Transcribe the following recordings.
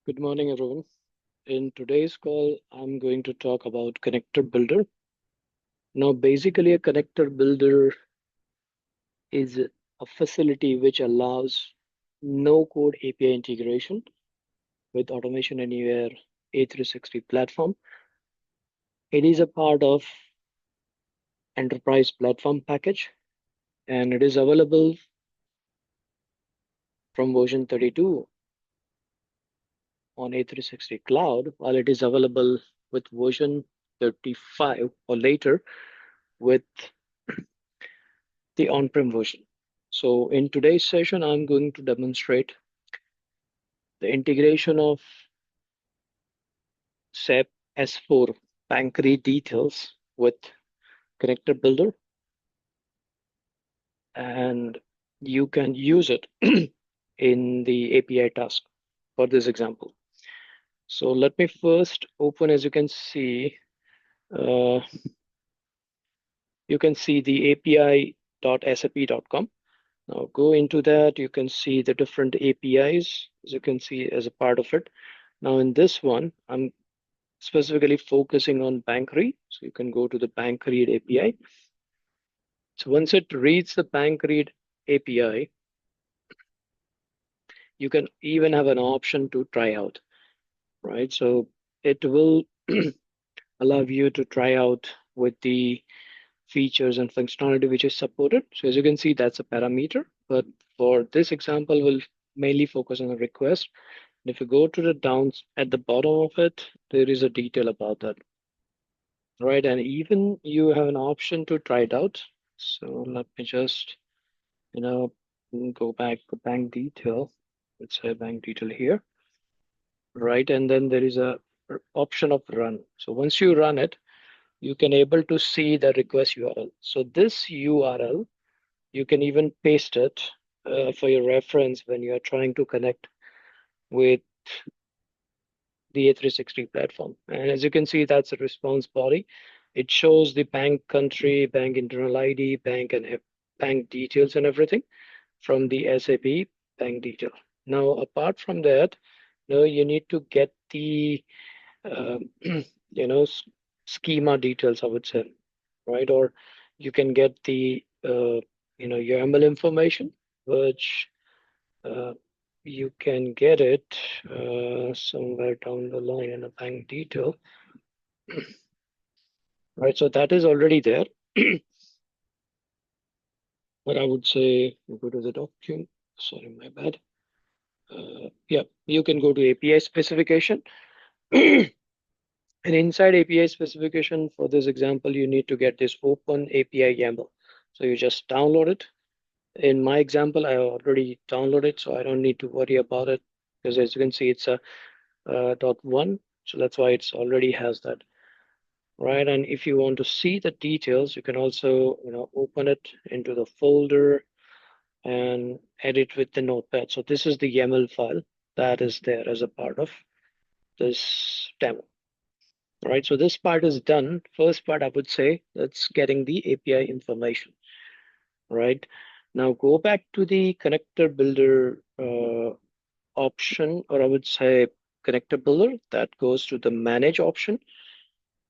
Good morning, everyone. In today's call, I'm going to talk about connector builder. Now, basically, a connector builder is a facility which allows no code API integration with Automation Anywhere A360 platform. It is a part of enterprise platform package and it is available from version 32 on A360 cloud, while it is available with version 35 or later with the on-prem version. So in today's session, I'm going to demonstrate the integration of SAP S4 Bank Read details with Connector Builder, and you can use it in the API task for this example. So let me first open, as uh, you can see the api.sap.com. Now go into that, you can see the different APIs, as you can see as a part of it. Now in this one, I'm specifically focusing on Bank Read. So you can go to the Bank Read API. So once it reads the Bank Read API, you can even have an option to try out, right? So it will allow you to try out with the features and functionality which is supported. So as you can see, that's a parameter. But for this example, we'll mainly focus on the request. And if you go to the down at the bottom of it, there is a detail about that, right? And even you have an option to try it out. So let me just, you know, go back to bank detail. Let's say bank detail here, right? And then there is a option of run. So once you run it, you can able to see the request URL. So this URL, you can even paste it for your reference when you are trying to connect with the A360 platform. And as you can see, that's a response body. It shows the bank country, bank internal ID, bank and bank details and everything from the SAP bank detail. Now, apart from that, you need to get the schema details, I would say, right? Or you can get the your ML information, which uh, you can get it somewhere down the line in a bank detail, right? So that is already there. But I would say go to the document. Sorry, my bad. Yeah, you can go to API specification. And inside API specification, for this example, you need to get this open API YAML. So you just download it. In my example, I already downloaded, so I don't need to worry about it because as you can see, it's a .1. So that's why it's already has that, right? And if you want to see the details, you can also, open it into the folder and edit with the notepad. So this is the YAML file that is there as a part of this demo. All right, so this part is done. First part, I would say, that's getting the API information, right? Now go back to the connector builder option, or I would say connector builder that goes to the manage option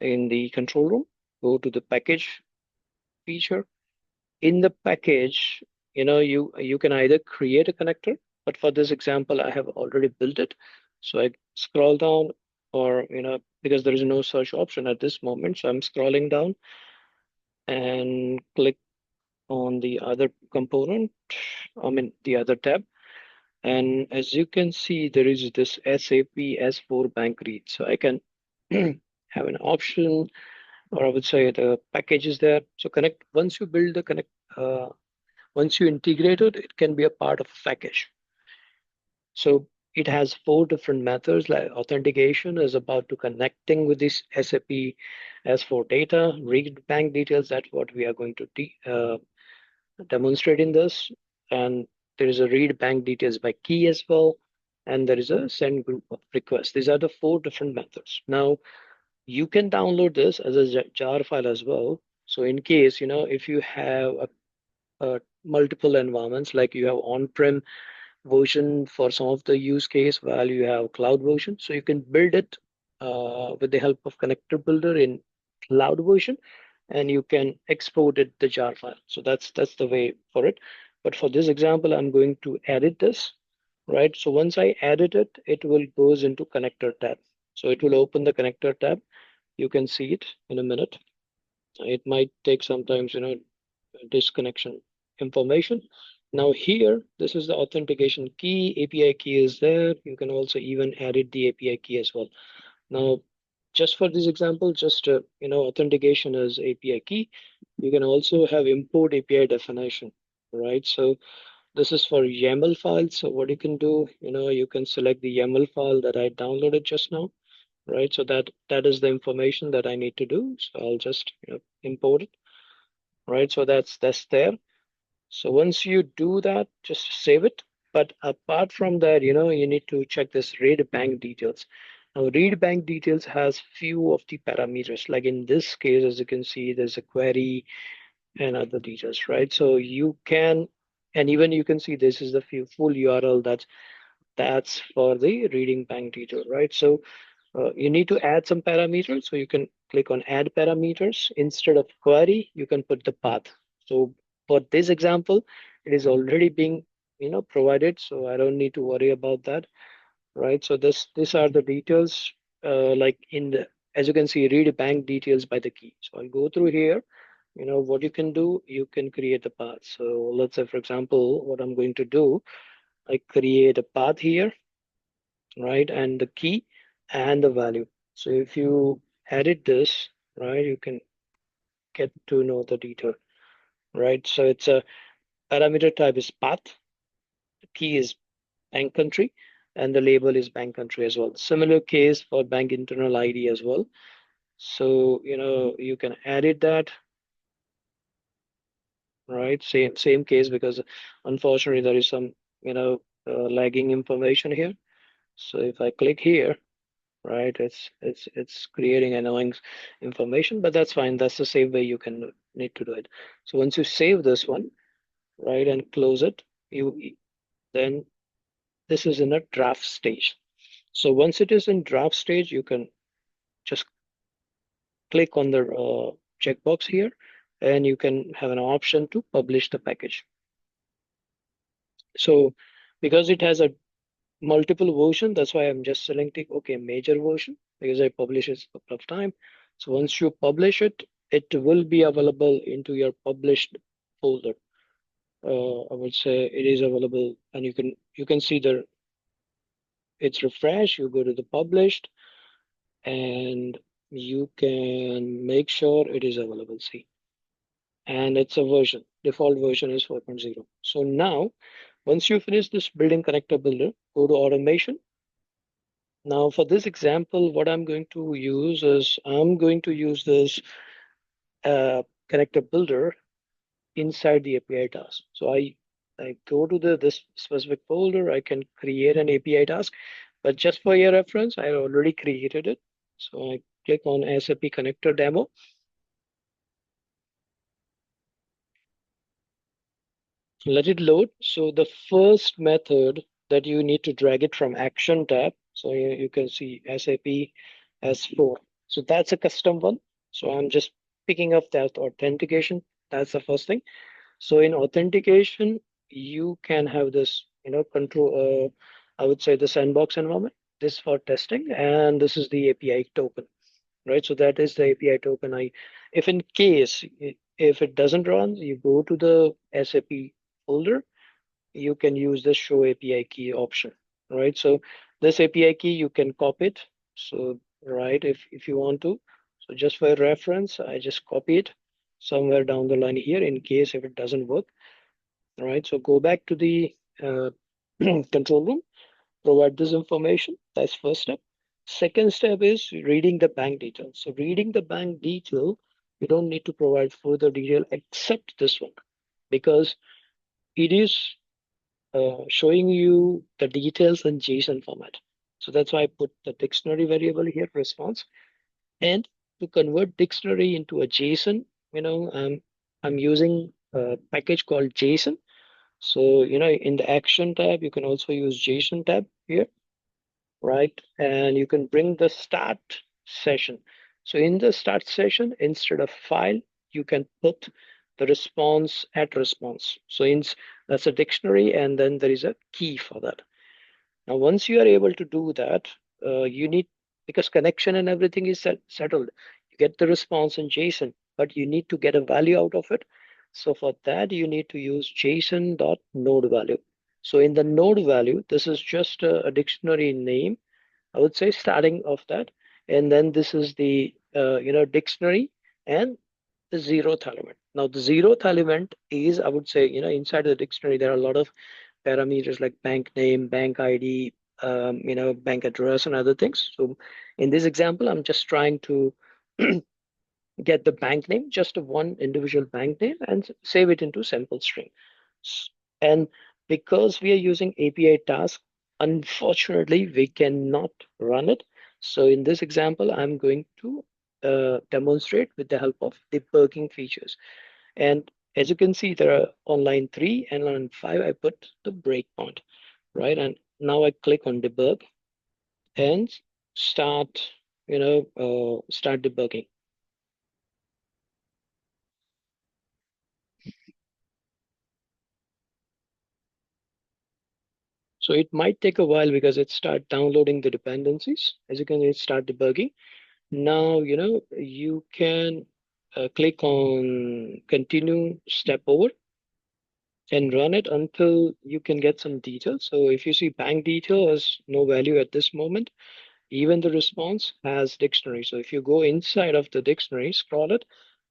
in the control room. Go to the package feature. In the package, you can either create a connector, but for this example, I have already built it. So I scroll down, or because there is no search option at this moment, so I'm scrolling down and click on the other component, I mean the other tab. And as you can see, there is this SAP S4 Bank Read. So I can have an option, or I would say the package is there. So connect, once you build the connect, once you integrate it, it can be a part of a package. So it has four different methods. Like authentication is about to connecting with this SAP S4 data, read bank details. That's what we are going to demonstrate in this. And there is a read bank details by key as well. And there is a send group of requests. These are the four different methods. Now, you can download this as a jar file as well. So in case, if you have multiple environments, like you have on-prem version for some of the use case while you have cloud version. So you can build it with the help of connector builder in cloud version, and you can export it the jar file. So that's the way for it. But for this example, I'm going to edit this, right? So once I edit it, it will goes into connector tab. So it will open the connector tab. You can see it in a minute. It might take sometimes, disconnection information. Now here, this is the authentication key. API key is there. You can also even edit the API key as well. Now, just for this example, just authentication is API key. You can also have import API definition, right? So this is for YAML files. So what you can do, you can select the YAML file that I downloaded just now, right? So that is the information that I need to do. So I'll just import it, right? So that's there. So once you do that, just save it. But apart from that, you need to check this read bank details. Now, read bank details has few of the parameters. Like in this case, as you can see, there's a query and other details, right? So you can, and even you can see this is the full URL that's for the reading bank detail, right? So you need to add some parameters. So you can click on add parameters. Instead of query, you can put the path. So for this example, it is already being provided. So I don't need to worry about that, right? So these are the details like in the, as you can see, read bank details by the key. So I'll go through here. What you can do, you can create a path. So let's say, for example, what I'm going to do, I create a path here, right? And the key and the value. So if you edit this, right, you can get to know the detail, right? So it's a parameter type is path, the key is bank country, and the label is bank country as well. Similar case for bank internal ID as well. So, you can edit that, right? Same case because unfortunately there is some, lagging information here. So if I click here, right? It's creating annoying information, but that's fine. That's the same way you can need to do it. So once you save this one, right, and close it, you then this is in a draft stage. So once it is in draft stage, you can just click on the checkbox here, and you can have an option to publish the package. So because it has a multiple version, that's why I'm just selecting okay major version because I publish it a couple of times. So once you publish it, it will be available into your published folder. I would say it is available, and you can see the it's refresh. You go to the published, and you can make sure it is available. See, and it's a version. Default version is 4.0. So now, once you finish this building connector builder, go to automation. Now, for this example, what I'm going to use is I'm going to use this connector builder inside the API task. So I go to this specific folder. I can create an API task, but just for your reference, I already created it. So I click on SAP connector demo. Let it load. So the first method that you need to drag it from action tab. So you can see SAP S4. So that's a custom one. So I'm just picking up that authentication. That's the first thing. So in authentication, you can have this, control, I would say the sandbox environment, this for testing, and this is the API token, right? So that is the API token. If in case, if it doesn't run, you go to the SAP folder, you can use the show API key option, right? So this API key, you can copy it. So, right, if you want to. So just for reference, I just copy it somewhere down the line here in case if it doesn't work. All right, so go back to the control room, provide this information. That's first step. Second step is reading the bank detail. So reading the bank detail, you don't need to provide further detail except this one because it is showing you the details in JSON format. So that's why I put the dictionary variable here, response. And to convert dictionary into a JSON, I'm using a package called JSON. So, in the action tab, you can also use JSON tab here, right? And you can bring the start session. So in the start session, instead of file, you can put the response at response. So that's a dictionary, and then there is a key for that. Now, once you are able to do that, you need, because connection and everything is settled, you get the response in JSON, but you need to get a value out of it. So for that, you need to use JSON.node value. So in the node value, this is just a dictionary name, I would say, starting of that. And then this is the dictionary and the zeroth element. Now the zeroth element is, I would say, inside the dictionary there are a lot of parameters like bank name, bank ID, bank address and other things. So in this example, I'm just trying to get the bank name, just one individual bank name, and save it into sample string. And because we are using API task, unfortunately, we cannot run it. So in this example, I'm going to demonstrate with the help of debugging features. And as you can see, there are on line 3 and line 5, I put the breakpoint, right? And now I click on debug and start, start debugging. So it might take a while because it start downloading the dependencies. As you can see, it start debugging. Now, you can click on continue step over and run it until you can get some details. So if you see bank detail has no value at this moment, even the response has dictionary. So if you go inside of the dictionary, scroll it,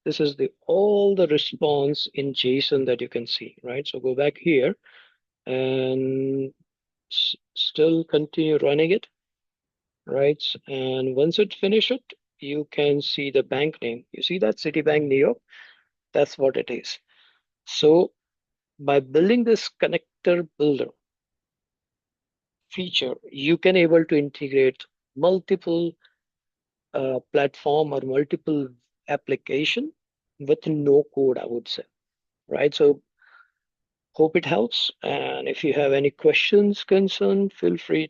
this is the all the response in JSON that you can see, right? So go back here and still continue running it, right? And once it finish it, you can see the bank name. You see that Citibank New York? That's what it is. So by building this connector builder feature, you can able to integrate multiple platform or multiple application with no code, I would say, right? So hope it helps. And if you have any questions, concern, feel free